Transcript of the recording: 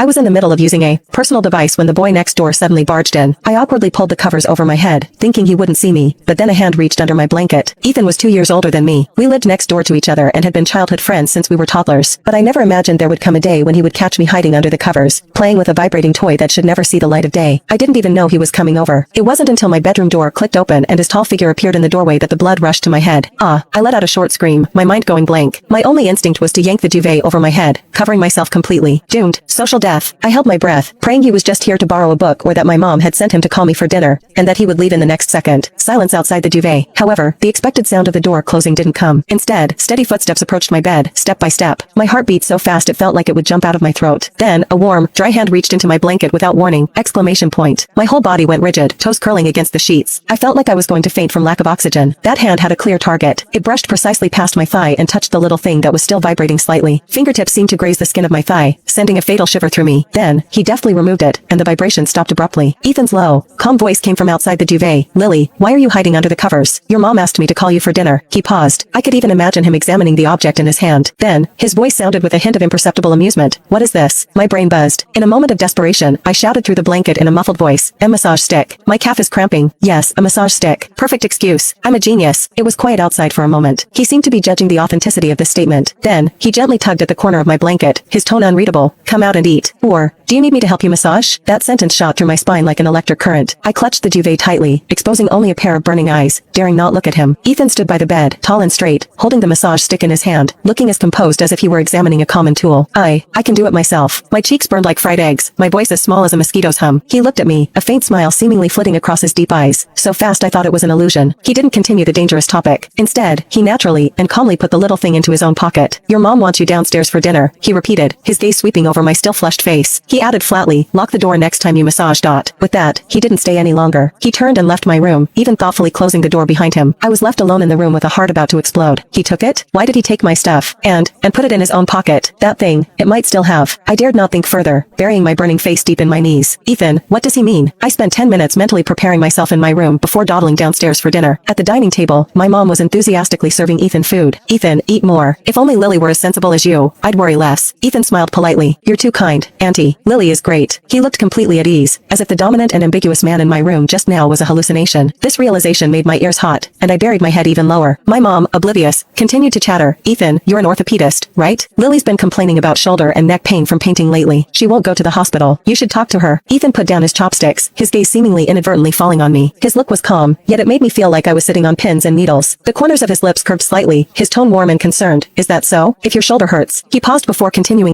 I was in the middle of using a personal device when the boy next door suddenly barged in. I awkwardly pulled the covers over my head, thinking he wouldn't see me, but then a hand reached under my blanket. Ethan was 2 years older than me. We lived next door to each other and had been childhood friends since we were toddlers, but I never imagined there would come a day when he would catch me hiding under the covers, playing with a vibrating toy that should never see the light of day. I didn't even know he was coming over. It wasn't until my bedroom door clicked open and his tall figure appeared in the doorway that the blood rushed to my head. I let out a short scream, my mind going blank. My only instinct was to yank the duvet over my head, covering myself completely. Doomed. Social death. I held my breath, praying he was just here to borrow a book or that my mom had sent him to call me for dinner, and that he would leave in the next second. Silence outside the duvet. However, the expected sound of the door closing didn't come. Instead, steady footsteps approached my bed, step by step. My heart beat so fast it felt like it would jump out of my throat. Then, a warm, dry hand reached into my blanket without warning! Exclamation point. My whole body went rigid, toes curling against the sheets. I felt like I was going to faint from lack of oxygen. That hand had a clear target. It brushed precisely past my thigh and touched the little thing that was still vibrating slightly. Fingertips seemed to graze the skin of my thigh, sending a fatal shiver through me. Then, he deftly removed it, and the vibration stopped abruptly. Ethan's low, calm voice came from outside the duvet. "Lily, why are you hiding under the covers? Your mom asked me to call you for dinner." He paused. I could even imagine him examining the object in his hand. Then, his voice sounded with a hint of imperceptible amusement. "What is this?" My brain buzzed. In a moment of desperation, I shouted through the blanket in a muffled voice, "A massage stick. My calf is cramping." "Yes, a massage stick. Perfect excuse. I'm a genius." It was quiet outside for a moment. He seemed to be judging the authenticity of this statement. Then, he gently tugged at the corner of my blanket, his tone unreadable. "Come out and eat." Or, "Do you need me to help you massage?" That sentence shot through my spine like an electric current. I clutched the duvet tightly, exposing only a pair of burning eyes, daring not look at him. Ethan stood by the bed, tall and straight, holding the massage stick in his hand, looking as composed as if he were examining a common tool. I can do it myself." My cheeks burned like fried eggs, my voice as small as a mosquito's hum. He looked at me, a faint smile seemingly flitting across his deep eyes, so fast I thought it was an illusion. He didn't continue the dangerous topic. Instead, he naturally and calmly put the little thing into his own pocket. "Your mom wants you downstairs for dinner," he repeated, his gaze sweeping over my still flushed face. He added flatly, "Lock the door next time you massage." With that, he didn't stay any longer. He turned and left my room, even thoughtfully closing the door behind him. I was left alone in the room with a heart about to explode. He took it? Why did he take my stuff? And put it in his own pocket? That thing, it might still have. I dared not think further, burying my burning face deep in my knees. Ethan, what does he mean? I spent 10 minutes mentally preparing myself in my room before dawdling downstairs for dinner. At the dining table, my mom was enthusiastically serving Ethan food. "Ethan, eat more. If only Lily were as sensible as you, I'd worry less." Ethan smiled politely. "You're too kind, Auntie. Lily is great." He looked completely at ease, as if the dominant and ambiguous man in my room just now was a hallucination. This realization made my ears hot, and I buried my head even lower. My mom, oblivious, continued to chatter. "Ethan, you're an orthopedist, right? Lily's been complaining about shoulder and neck pain from painting lately. She won't go to the hospital. You should talk to her." Ethan put down his chopsticks, his gaze seemingly inadvertently falling on me. His look was calm, yet it made me feel like I was sitting on pins and needles. The corners of his lips curved slightly, his tone warm and concerned. "Is that so? If your shoulder hurts." He paused before continuing.